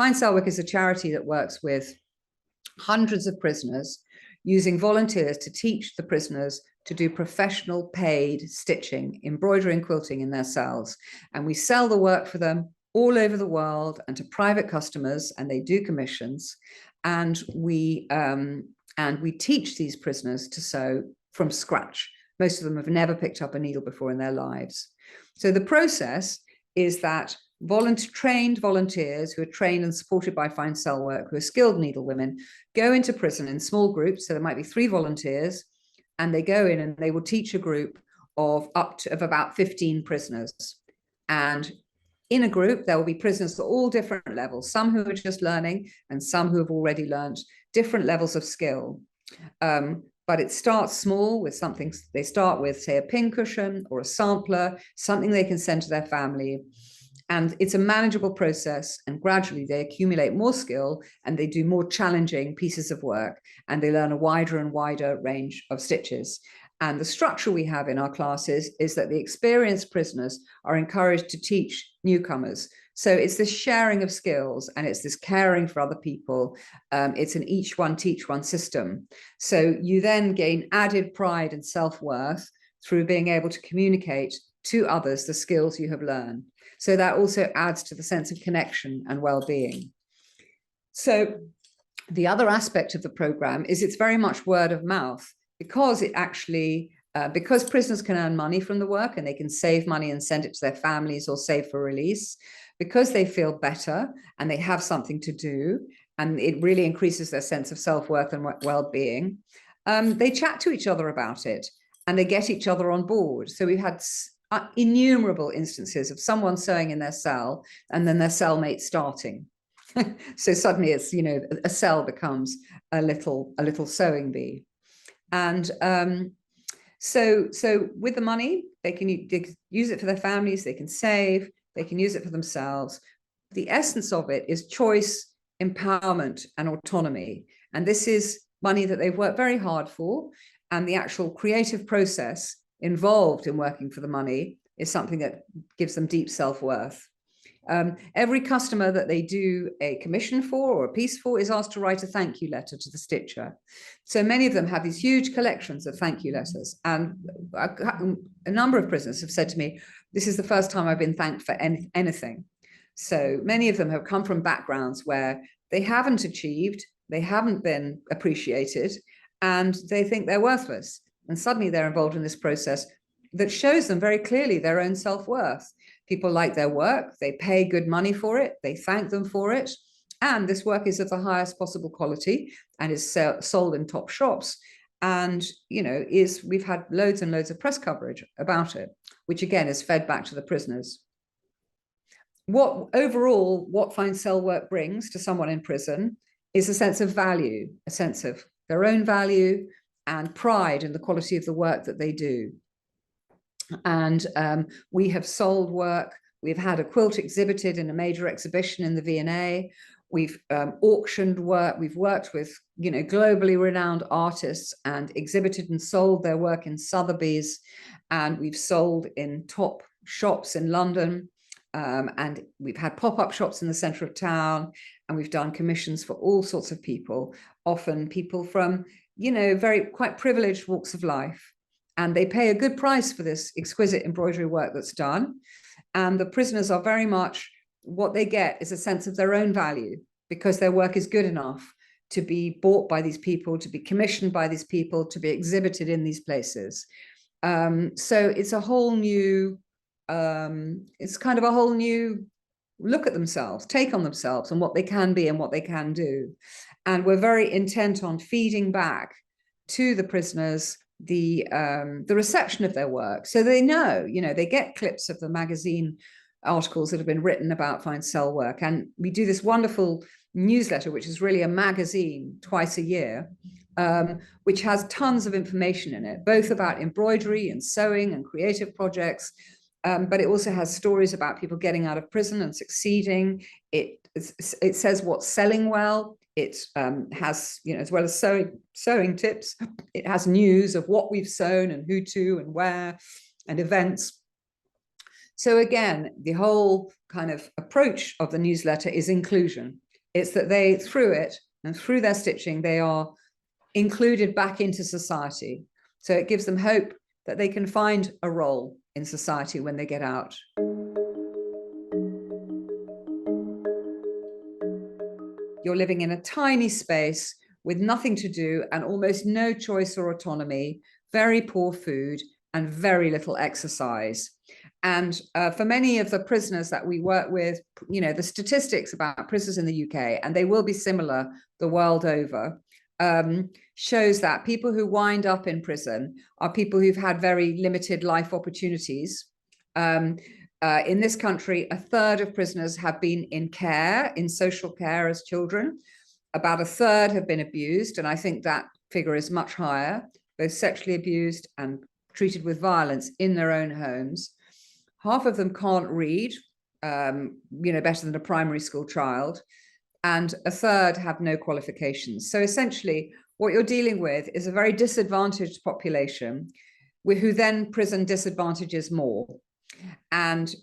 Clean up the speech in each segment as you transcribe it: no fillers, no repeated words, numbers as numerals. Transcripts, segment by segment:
Find Cell is a charity that works with hundreds of prisoners, using volunteers to teach the prisoners to do professional paid stitching, embroidery and quilting in their cells. And we sell the work for them all over the world and to private customers, and they do commissions. And we teach these prisoners to sew from scratch. Most of them have never picked up a needle before in their lives. So the process is that trained volunteers who are trained and supported by Find Cell Work, who are skilled needlewomen, go into prison in small groups. So there might be 3 volunteers, and they go in and they will teach a group of about 15 prisoners. And in a group, there will be prisoners at all different levels, some who are just learning and some who have already learned different levels of skill. But it starts small with something. They start with, say, a pincushion or a sampler, something they can send to their family. And it's a manageable process, and gradually they accumulate more skill and they do more challenging pieces of work, and they learn a wider and wider range of stitches. And the structure we have in our classes is that the experienced prisoners are encouraged to teach newcomers. So it's this sharing of skills, and it's this caring for other people. It's an each one teach one system. So you then gain added pride and self-worth through being able to communicate to others the skills you have learned. So that also adds to the sense of connection and well-being. So the other aspect of the program is it's very much word of mouth, because it actually, because prisoners can earn money from the work and they can save money and send it to their families or save for release, because they feel better and they have something to do, and it really increases their sense of self-worth and well-being. They chat to each other about it and they get each other on board. So we've had innumerable instances of someone sewing in their cell and then their cellmate starting. So suddenly it's, you know, a cell becomes a little sewing bee. And so with the money, they can use it for their families, they can save, they can use it for themselves. The essence of it is choice, empowerment, and autonomy. And this is money that they've worked very hard for. And the actual creative process involved in working for the money is something that gives them deep self-worth. Every customer that they do a commission for or a piece for is asked to write a thank you letter to the stitcher. So many of them have these huge collections of thank you letters. And a number of prisoners have said to me, this is the first time I've been thanked for anything. So many of them have come from backgrounds where they haven't achieved, they haven't been appreciated, and they think they're worthless. And suddenly they're involved in this process that shows them very clearly their own self-worth. People like their work, they pay good money for it, they thank them for it, and this work is of the highest possible quality and is sold in top shops. And, you know, we've had loads and loads of press coverage about it, which again is fed back to the prisoners. Overall, what Find Cell Work brings to someone in prison is a sense of value, a sense of their own value and pride in the quality of the work that they do. And we have sold work. We've had a quilt exhibited in a major exhibition in the V&A. We've auctioned work. We've worked with, you know, globally renowned artists and exhibited and sold their work in Sotheby's. And we've sold in top shops in London. And we've had pop-up shops in the center of town. And we've done commissions for all sorts of people, often people from, you know, quite privileged walks of life. And they pay a good price for this exquisite embroidery work that's done. And the prisoners are very much, what they get is a sense of their own value, because their work is good enough to be bought by these people, to be commissioned by these people, to be exhibited in these places. So it's a whole new, it's kind of a whole new look at themselves, take on themselves and what they can be and what they can do. And we're very intent on feeding back to the prisoners the reception of their work. So they know, you know, they get clips of the magazine articles that have been written about Find Cell Work. And we do this wonderful newsletter, which is really a magazine twice a year, which has tons of information in it, both about embroidery and sewing and creative projects. But it also has stories about people getting out of prison and succeeding. It says what's selling well. It has, you know, as well as sewing tips, it has news of what we've sewn and who to and where and events. So again, the whole kind of approach of the newsletter is inclusion. It's that they, through it and through their stitching, they are included back into society. So it gives them hope that they can find a role in society when they get out. You're living in a tiny space with nothing to do and almost no choice or autonomy, very poor food and very little exercise. And for many of the prisoners that we work with, you know, the statistics about prisoners in the UK, and they will be similar the world over, shows that people who wind up in prison are people who've had very limited life opportunities. In this country, a third of prisoners have been in care, in social care as children. About a third have been abused, and I think that figure is much higher, both sexually abused and treated with violence in their own homes. Half of them can't read, you know, better than a primary school child, and a third have no qualifications. So essentially, what you're dealing with is a very disadvantaged population who then prison disadvantages more. And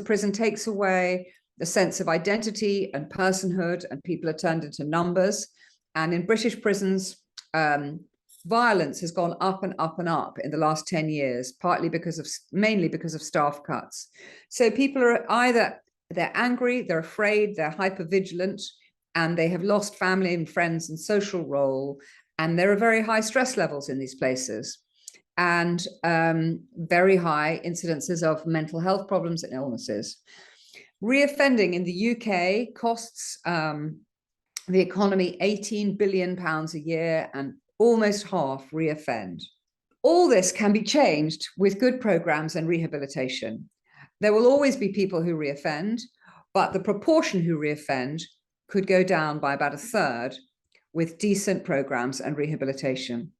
prison takes away the sense of identity and personhood, and people are turned into numbers. And in British prisons, violence has gone up and up and up in the last 10 years, mainly because of staff cuts. So people are either, they're angry, they're afraid, they're hypervigilant, and they have lost family and friends and social role. And there are very high stress levels in these places, and very high incidences of mental health problems and illnesses. Reoffending in the UK costs the economy £18 billion a year, and almost half reoffend. All this can be changed with good programs and rehabilitation. There will always be people who reoffend, but the proportion who reoffend could go down by about a third with decent programs and rehabilitation.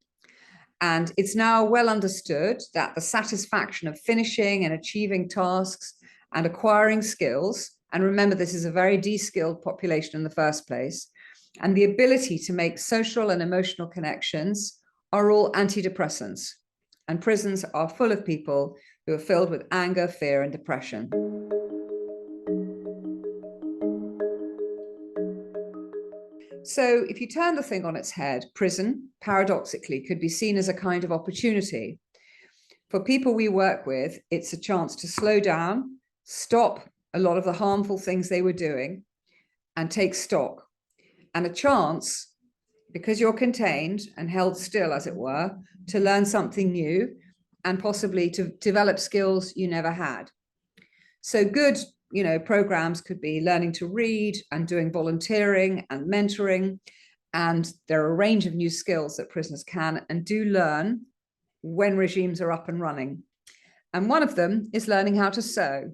And it's now well understood that the satisfaction of finishing and achieving tasks and acquiring skills, and remember, this is a very de-skilled population in the first place, and the ability to make social and emotional connections are all antidepressants. And prisons are full of people who are filled with anger, fear, and depression. So if you turn the thing on its head, prison, paradoxically, could be seen as a kind of opportunity. For people we work with, it's a chance to slow down, stop a lot of the harmful things they were doing, and take stock. And a chance, because you're contained and held still, as it were, to learn something new and possibly to develop skills you never had. So good, you know, programs could be learning to read and doing volunteering and mentoring. And there are a range of new skills that prisoners can and do learn when regimes are up and running. And one of them is learning how to sew.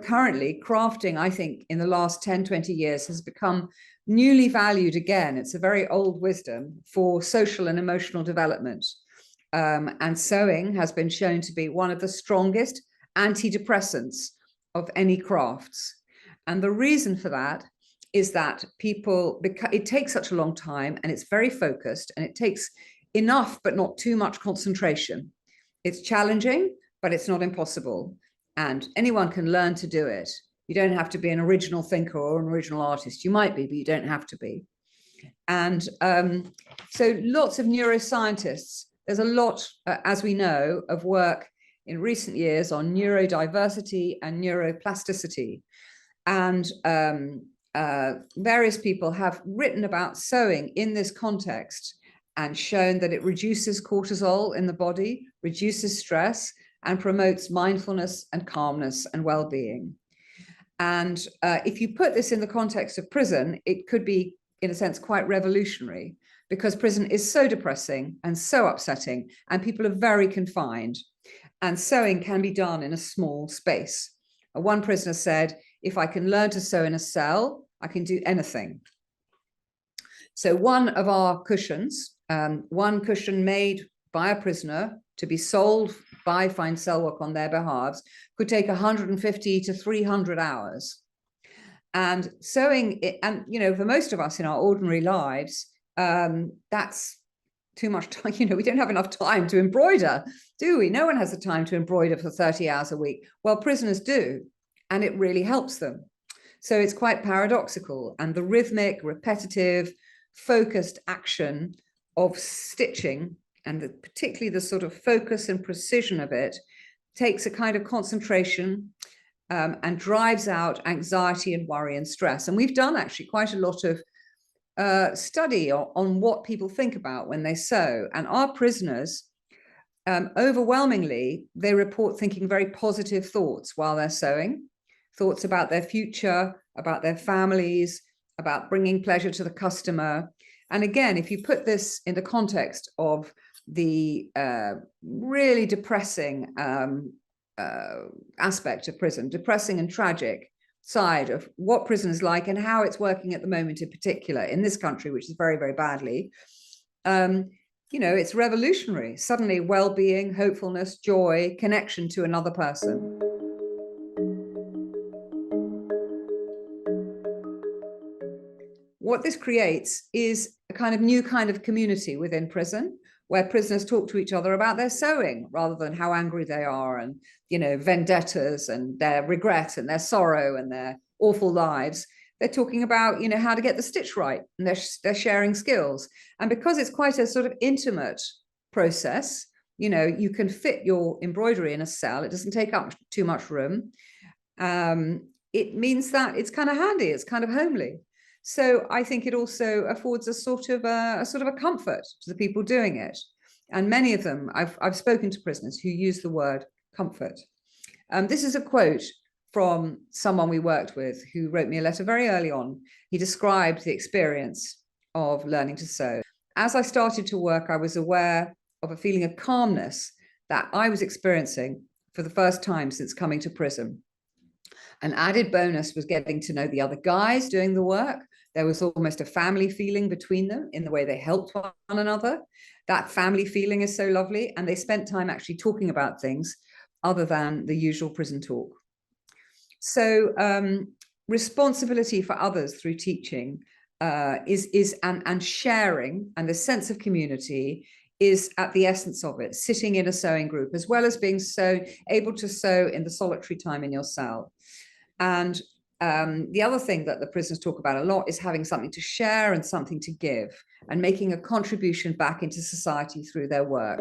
Currently, crafting, I think, in the last 10, 20 years has become newly valued again. It's a very old wisdom for social and emotional development. And sewing has been shown to be one of the strongest antidepressants of any crafts. And the reason for that is that it takes such a long time, and it's very focused, and it takes enough but not too much concentration. It's challenging, but it's not impossible. And anyone can learn to do it. You don't have to be an original thinker or an original artist. You might be, but you don't have to be. And so lots of neuroscientists, there's a lot, as we know, of work in recent years on neurodiversity and neuroplasticity. And various people have written about sewing in this context and shown that it reduces cortisol in the body, reduces stress, and promotes mindfulness and calmness and well-being. And if you put this in the context of prison, it could be, in a sense, quite revolutionary, because prison is so depressing and so upsetting, and people are very confined. And sewing can be done in a small space. One prisoner said, if I can learn to sew in a cell, I can do anything. So one of our cushions, one cushion made by a prisoner to be sold by Find Cellwork on their behalves, could take 150 to 300 hours. And sewing, and you know, for most of us in our ordinary lives, that's too much time. We don't have enough time to embroider, do we? No one has the time to embroider for 30 hours a week. Well, prisoners do, and it really helps them. So it's quite paradoxical. And the rhythmic, repetitive, focused action of stitching, and particularly the sort of focus and precision of it, takes a kind of concentration and drives out anxiety and worry and stress. And we've done actually quite a lot of study on what people think about when they sew. And our prisoners, overwhelmingly, they report thinking very positive thoughts while they're sewing, thoughts about their future, about their families, about bringing pleasure to the customer. And again, if you put this in the context of the really depressing aspect of prison, depressing and tragic side of what prison is like and how it's working at the moment in particular in this country, which is very, very badly, it's revolutionary. Suddenly well-being, hopefulness, joy, connection to another person. What this creates is a kind of new kind of community within prison, where prisoners talk to each other about their sewing rather than how angry they are and, vendettas and their regret and their sorrow and their awful lives. They're talking about, how to get the stitch right, and they're sharing skills. And because it's quite a sort of intimate process, you can fit your embroidery in a cell. It doesn't take up too much room. It means that it's kind of handy. It's kind of homely. So I think it also affords a sort of a comfort to the people doing it. And many of them, I've spoken to prisoners who use the word comfort. This is a quote from someone we worked with who wrote me a letter very early on. He described the experience of learning to sew. As I started to work, I was aware of a feeling of calmness that I was experiencing for the first time since coming to prison. An added bonus was getting to know the other guys doing the work. There was almost a family feeling between them in the way they helped one another. That family feeling is so lovely. And they spent time actually talking about things other than the usual prison talk. So responsibility for others through teaching and sharing, and the sense of community is at the essence of it, sitting in a sewing group, as well as being able to sew in the solitary time in your cell. And the other thing that the prisoners talk about a lot is having something to share and something to give, and making a contribution back into society through their work.